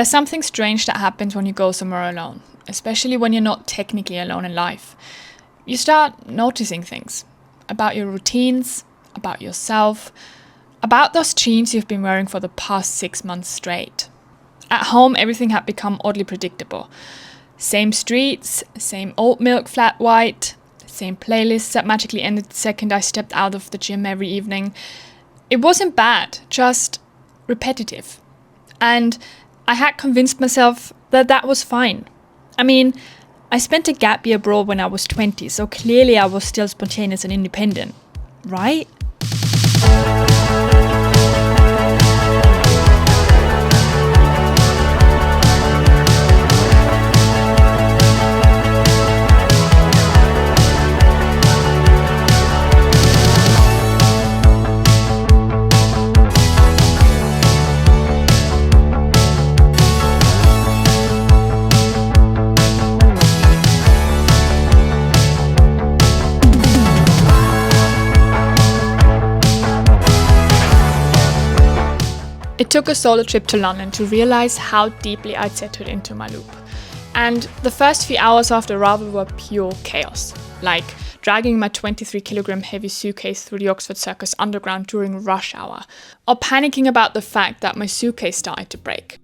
There's something strange that happens when you go somewhere alone, especially when you're not technically alone in life. You start noticing things about your routines, about yourself, about those jeans you've been wearing for the past 6 months straight. At home, everything had become oddly predictable. Same streets, same oat milk flat white, same playlists that magically ended the second I stepped out of the gym every evening. It wasn't bad, just repetitive. And I had convinced myself that that was fine. I mean, I spent a gap year abroad when I was 20, so clearly I was still spontaneous and independent, right? It took a solo trip to London to realize how deeply I'd settled into my loop. And the first few hours after arrival were pure chaos, like dragging my 23-kilogram heavy suitcase through the Oxford Circus underground during rush hour, or panicking about the fact that my suitcase started to break.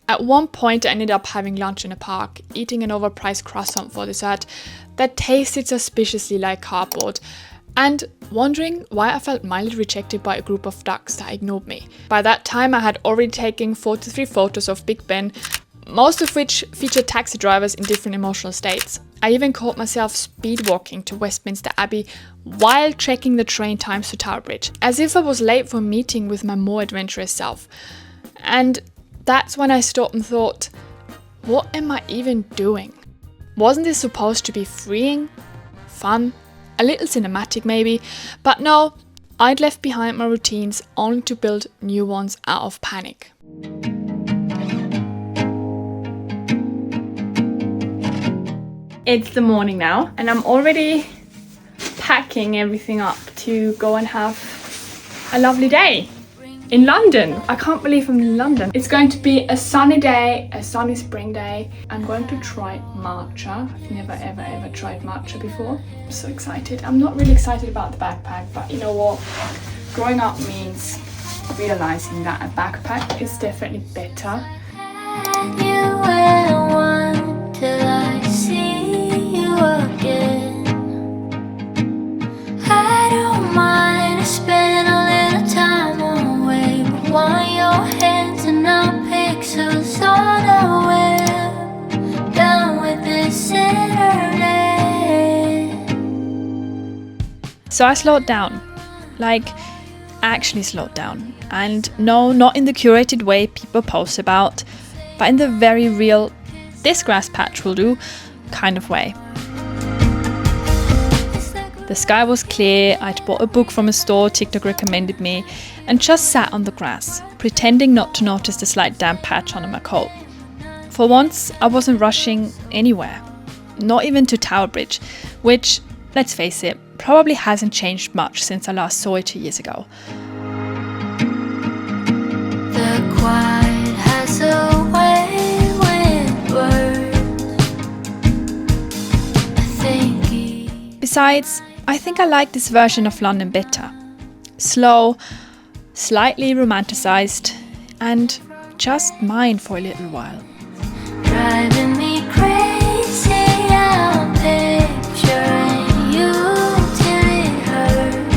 At one point I ended up having lunch in a park, eating an overpriced croissant for dessert that tasted suspiciously like cardboard, and wondering why I felt mildly rejected by a group of ducks that ignored me. By that time I had already taken 43 photos of Big Ben, most of which featured taxi drivers in different emotional states. I even caught myself speed walking to Westminster Abbey while checking the train times to Tower Bridge, as if I was late for a meeting with my more adventurous self. And that's when I stopped and thought, what am I even doing? Wasn't this supposed to be freeing, fun, a little cinematic maybe, but no, I'd left behind my routines only to build new ones out of panic. It's the morning now and I'm already packing everything up to go and have a lovely day in London. I can't believe I'm in London. It's going to be a sunny day, a sunny spring day. I'm going to try matcha. I've never ever tried matcha before. I'm so excited. I'm not really excited about the backpack, but you know what? Growing up means realizing that a backpack is definitely better. So I slowed down, like actually slowed down. And no, not in the curated way people post about, but in the very real, this grass patch will do kind of way. The sky was clear, I'd bought a book from a store TikTok recommended me, and just sat on the grass, pretending not to notice the slight damp patch under my coat. For once, I wasn't rushing anywhere, not even to Tower Bridge, which, let's face it, probably hasn't changed much since I last saw it 2 years ago. The quiet has a way with words. Besides, I think I like this version of London better. Slow, slightly romanticized, and just mine for a little while. Driving me crazy, I'm picturing you till it hurts.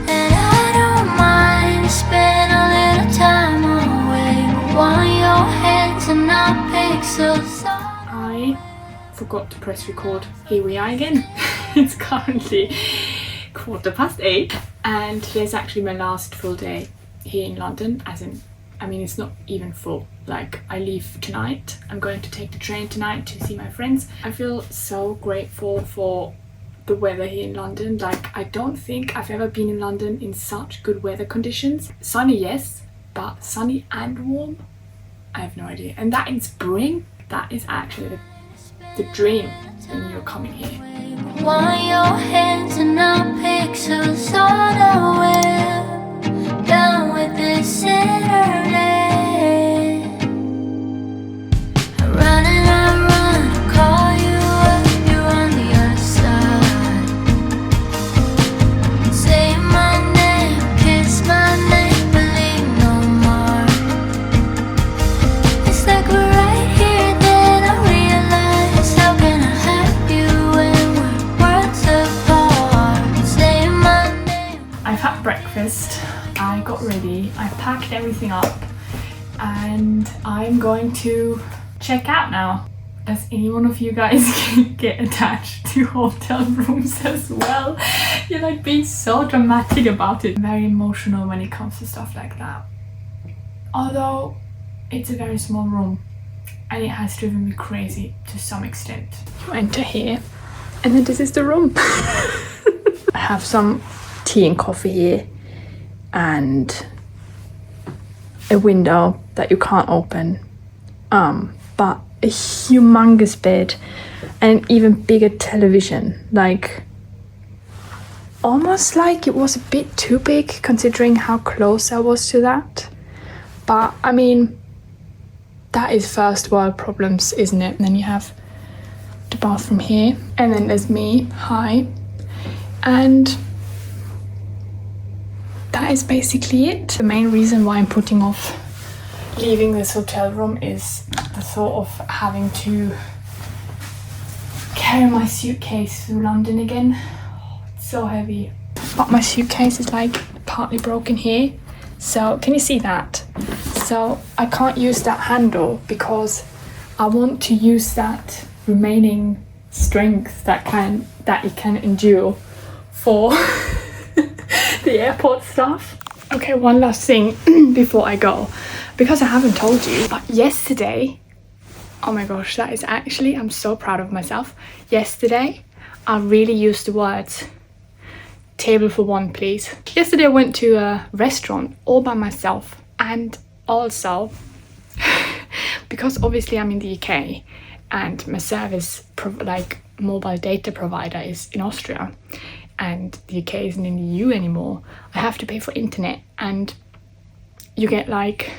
And I don't mind spending a little time away. Want your hands and not pixels. I forgot to press record. Here we are again. It's currently 8:15 and today's actually my last full day here in London, as in, I mean, it's not even full. Like, I leave tonight. I'm going to take the train tonight to see my friends. I feel so grateful for the weather here in London. Like, I don't think I've ever been in London in such good weather conditions. Sunny, yes, but sunny and warm? I have no idea. And that in spring, that is actually the dream when you're coming here. Want your hands and not pixels on a web. Down with this Saturday. packed everything up and I'm going to check out now. Does any one of you guys get attached to hotel rooms as well? You're like being so dramatic about it. I'm very emotional when it comes to stuff like that. Although it's a very small room and it has driven me crazy to some extent. You enter here and then this is the room. I have some tea and coffee here and a window that you can't open. But a humongous bed and an even bigger television, like almost like it was a bit too big considering how close I was to that. But I mean, that is first world problems, isn't it? And then you have the bathroom here and then there's me, hi, and that is basically it. The main reason why I'm putting off leaving this hotel room is the thought of having to carry my suitcase through London again. Oh, it's so heavy. But my suitcase is like partly broken here. So can you see that? So I can't use that handle because I want to use that remaining strength that it can endure for the airport stuff. Okay, one last thing before I go. Because I haven't told you, but yesterday, oh my gosh, that is actually, I'm so proud of myself. Yesterday, I really used the words, table for one, please. Yesterday, I went to a restaurant all by myself. And also, because obviously I'm in the UK and my service, like mobile data provider is in Austria and the UK isn't in the EU anymore, I have to pay for internet and you get like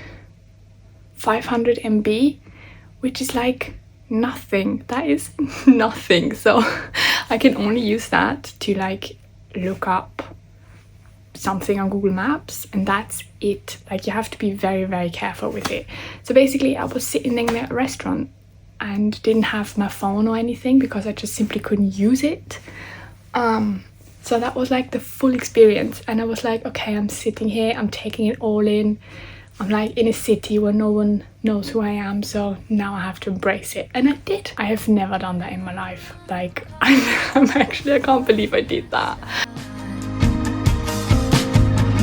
500 MB, which is like nothing. That is nothing. So I can only use that to like look up something on Google Maps and that's it. Like you have to be very, very careful with it. So basically I was sitting in a restaurant and didn't have my phone or anything because I just simply couldn't use it. So that was like the full experience and I was like, okay, I'm sitting here, I'm taking it all in. I'm like in a city where no one knows who I am, so now I have to embrace it. And I did. I have never done that in my life. Like, I can't believe I did that.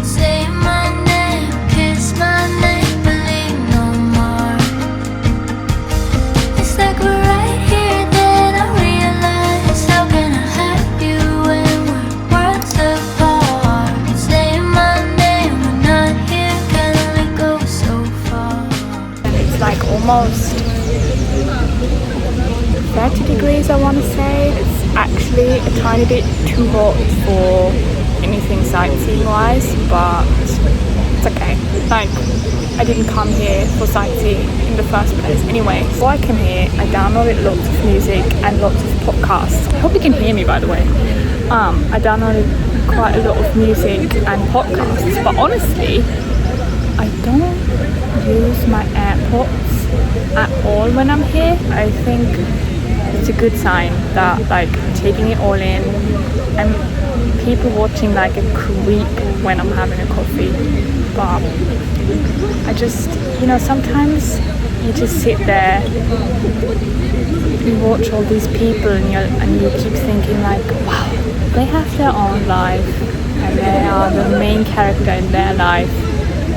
Say my name, kiss my name, believe no more. It's like we're right here, then I realize how can I have you when we're worlds apart? Say my name, we're not here, can only go so far. And it's like almost 30 degrees, I want to say. It's actually a tiny bit too hot for anything sightseeing wise, but it's okay. Like, I didn't come here for sightseeing in the first place anyway. Before I came here, I downloaded lots of music and lots of podcasts. I hope you can hear me, by the way. I downloaded quite a lot of music and podcasts, but honestly, I don't use my AirPods at all when I'm here. I think it's a good sign that like I'm taking it all in and people watching like a creep when I'm having a coffee. But I just, you know, sometimes you just sit there, you watch all these people and you keep thinking like, wow, they have their own life and they are the main character in their life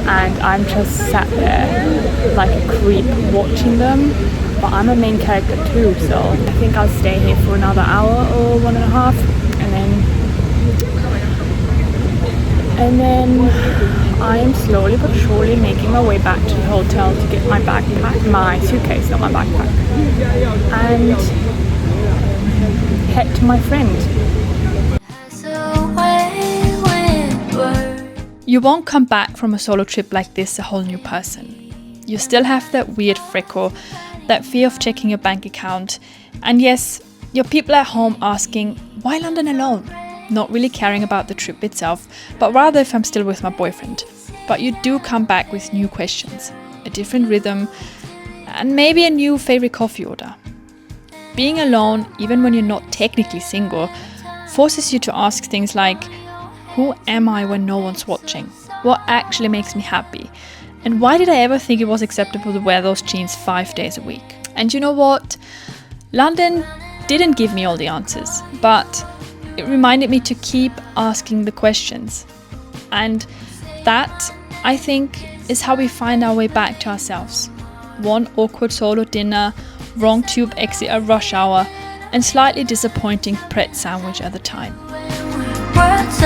and I'm just sat there like a creep watching them. But I'm a main character too, so I think I'll stay here for another hour or 1.5 and then I'm slowly but surely making my way back to the hotel to get my backpack, my suitcase, not my backpack, and head to my friend. You won't come back from a solo trip like this a whole new person. You still have that weird freckle, that fear of checking your bank account, and yes, your people at home asking, why London alone? Not really caring about the trip itself, but rather if I'm still with my boyfriend. But you do come back with new questions, a different rhythm, and maybe a new favorite coffee order. Being alone, even when you're not technically single, forces you to ask things like, who am I when no one's watching? What actually makes me happy? And why did I ever think it was acceptable to wear those jeans 5 days a week? And you know what? London didn't give me all the answers, but it reminded me to keep asking the questions. And that, I think, is how we find our way back to ourselves. One awkward solo dinner, wrong tube exit at rush hour, and slightly disappointing Pret sandwich at the time. Words